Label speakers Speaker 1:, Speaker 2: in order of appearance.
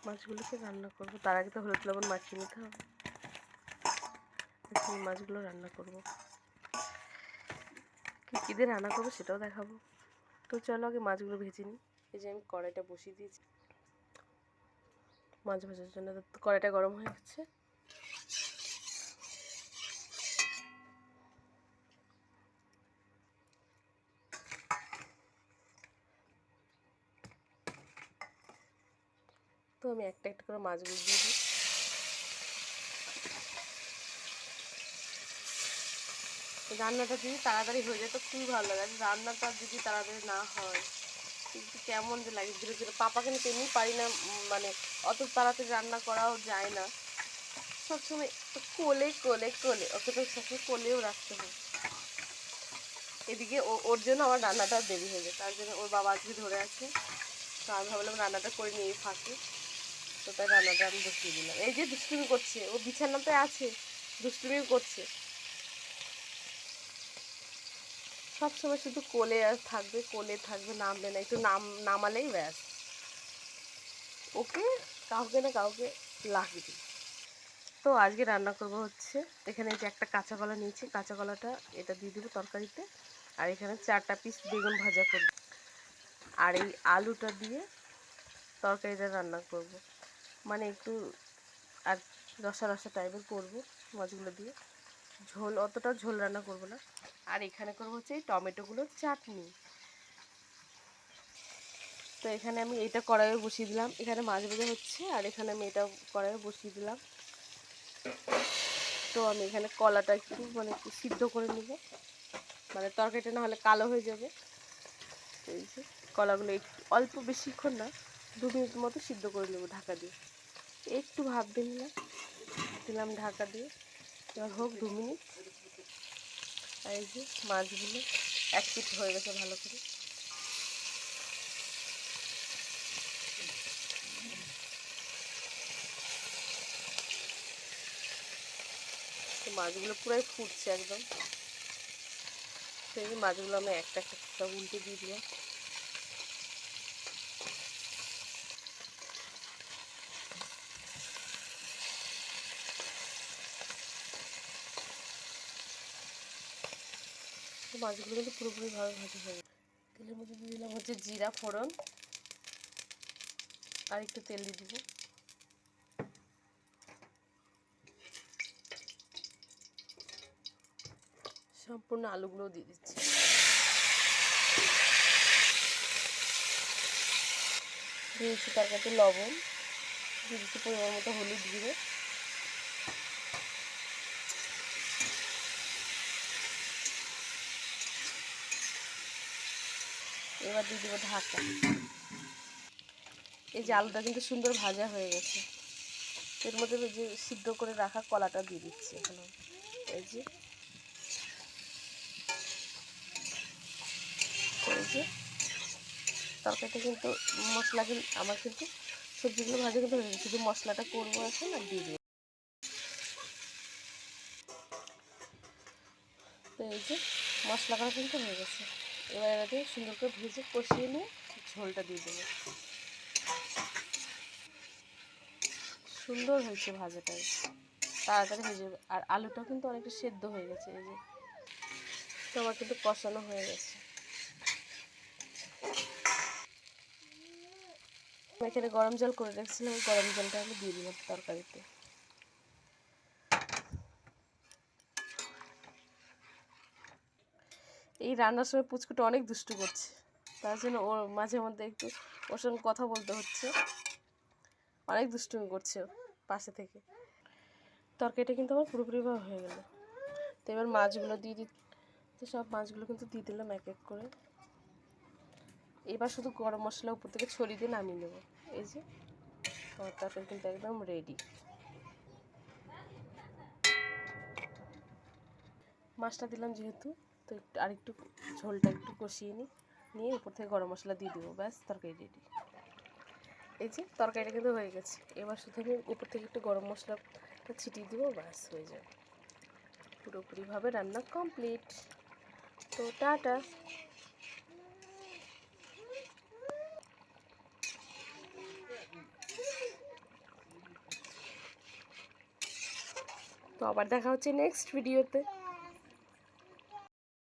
Speaker 1: মাছগুলোকে রান্না করবো। তার আগে তো হলুদ লবণ মাখিয়ে নিতে হবে। এই মাছগুলো রান্না করবো। কী দিয়ে রান্না করবো সেটাও দেখাবো। তো চলো আগে মাছগুলো ভেজে নিই। এই যে আমি কড়াইটা বসিয়ে দিয়েছি মাছ ভাজার জন্য। কড়াইটা গরম হয়ে গেছে। তো আমি একটা একটা করে মাছগুলো দিয়ে দিই। রান্নাটা যদি তাড়াতাড়ি হয়ে যায় তো খুবই ভালো লাগে। রান্নাটা যদি তাড়াতাড়ি না হয় কিন্তু কেমন যে লাগে, ধীরে ধীরে। পাপাকে আমি তেমনি পারি না, মানে অত তাড়াতাড়ি রান্না করাও যায় না। সবসময় কোলে কোলে কোলে, ওকে তো সবসময় কোলেও রাখতে হয়। এদিকে ওর জন্য আমার রান্নাটা দেরি হয়ে যায়। তার জন্য ওর বাবা আজকে ধরে আছে, তো আমি ভাবলাম রান্নাটা করে নিয়ে ফাঁকে। তো তাই রান্নাটা আমি বসিয়ে দিলাম। এই যে দুষ্টুমি করছে, ও বিছানাতে আছে, দুষ্টুমিও করছে। সবসময় শুধু কোলে থাকবে, কোলে থাকবে, নামবে না। একটু নামালেই ব্যাস, ওকে কাউকে না কাউকে লাগবে। তো আজকে রান্না করব হচ্ছে, এখানে যে একটা কাঁচা কলা নিয়েছি, কাঁচা কলাটা এটা দিয়ে দেবো তরকারিতে। আর এখানে 4টা পিস বেগুন ভাজা করব। আর এই আলুটা দিয়ে তরকারিটা রান্না করব, মানে একটু আর রসা রসা টাইপের করবো মাছগুলো দিয়ে। ঝোল, অতটা ঝোল রান্না করব না। আর এখানে করবো হচ্ছে এই টমেটোগুলোর চাটনি। তো এখানে আমি এটা কড়াইয়ে বসিয়ে দিলাম। এখানে মাছ ভাজা হচ্ছে আর এখানে আমি এটা কড়াইয়ে বসিয়ে দিলাম। তো আমি এখানে কলাটা একটু মানে একটু সিদ্ধ করে নেব, মানে তরকারিটা না হলে কালো হয়ে যাবে। এই যে কলাগুলো একটু অল্প, বেশিক্ষণ না, 2 মিনিট মতো সিদ্ধ করে নেব ঢাকা দিয়ে। একটু ভাপ দিয়ে নিলাম, দিলাম ঢাকা দিয়ে। এবার হোক 2 মিনিট। আর এই যে মাছগুলো এক পিঠ হয়ে গেছে ভালো করে। তো মাছগুলো পুরাই ফুটছে একদম। সেই মাছগুলো আমি একটা একটা সব উল্টে দিয়ে দিলাম। তো মাছগুলো কিন্তু পুরোপুরিভাবে ভাজা হয়ে গেছে। তেলের মধ্যে দিয়ে দিলাম হচ্ছে জিরা ফোড়ন, আর একটু তেল দিয়ে দিব। সম্পূর্ণ আলুগুলোও দিয়ে দিচ্ছি। দিয়েছি তার কাছে লবণ, দিয়ে দিচ্ছি পরিমাণ মতো হলুদ গুঁড়ো। এবার দিয়ে দেবো ঢাকা। এই যে আলুটা কিন্তু সুন্দর ভাজা হয়ে গেছে। এর মধ্যে যে সিদ্ধ করে রাখা কলাটা দিয়ে দিচ্ছি এখন। এই যে তরকারিটা কিন্তু মশলা আমার কিন্তু সবজিগুলো ভাজা কিন্তু হয়ে গেছে, শুধু মশলাটা করবো এখন আর দিয়ে দেবো। তো এই যে মশলা করা কিন্তু হয়ে গেছে। এবার এটাকে সুন্দর করে ভেজে কষিয়ে নিয়ে ঝোলটা দিয়ে দেবো। সুন্দর হয়েছে ভাজাটা, তাড়াতাড়ি হয়ে যাবে। আর আলুটাও কিন্তু অনেকটা সেদ্ধ হয়ে গেছে। এই যে তো আমার কিন্তু কষানো হয়ে গেছে। এখানে গরম জল করে রাখছিলাম, গরম জলটা আমি দিয়ে দিলাম তরকারিতে। এই রান্নার সময় পুচকুটা অনেক দুষ্টু করছে, তার জন্য ওর মাঝে মধ্যে একটু ওর সঙ্গে কথা বলতে হচ্ছে। অনেক দুষ্টুমি করছে পাশে থেকে। তরকারিটা কিন্তু আমার পুরোপুরিভাবে হয়ে গেল। তো এবার মাছগুলো দিয়ে তো সব মাছগুলো কিন্তু দিয়ে দিলাম এক এক করে। এবার শুধু গরম মশলা উপর থেকে ছড়িয়ে দিয়ে নামিয়ে নেব। এই যে আমার তরকারি কিন্তু একদম রেডি। মাছটা দিলাম যেহেতু, তো একটু আরেকটু ঝোলটা একটু কষিয়ে নিয়ে উপর থেকে গরম মশলা দিয়ে দেবো, ব্যাস তরকারি রেডি। এই যে তরকারিটা কিন্তু হয়ে গেছে। এবার শুধু আমি উপর থেকে একটু গরম মশলাটা ছিটিয়ে দেবো, ব্যাস হয়ে যাবে। পুরোপুরিভাবে রান্না কমপ্লিট। তো টাটা। তো আবার দেখা হচ্ছে নেক্সট ভিডিওতে।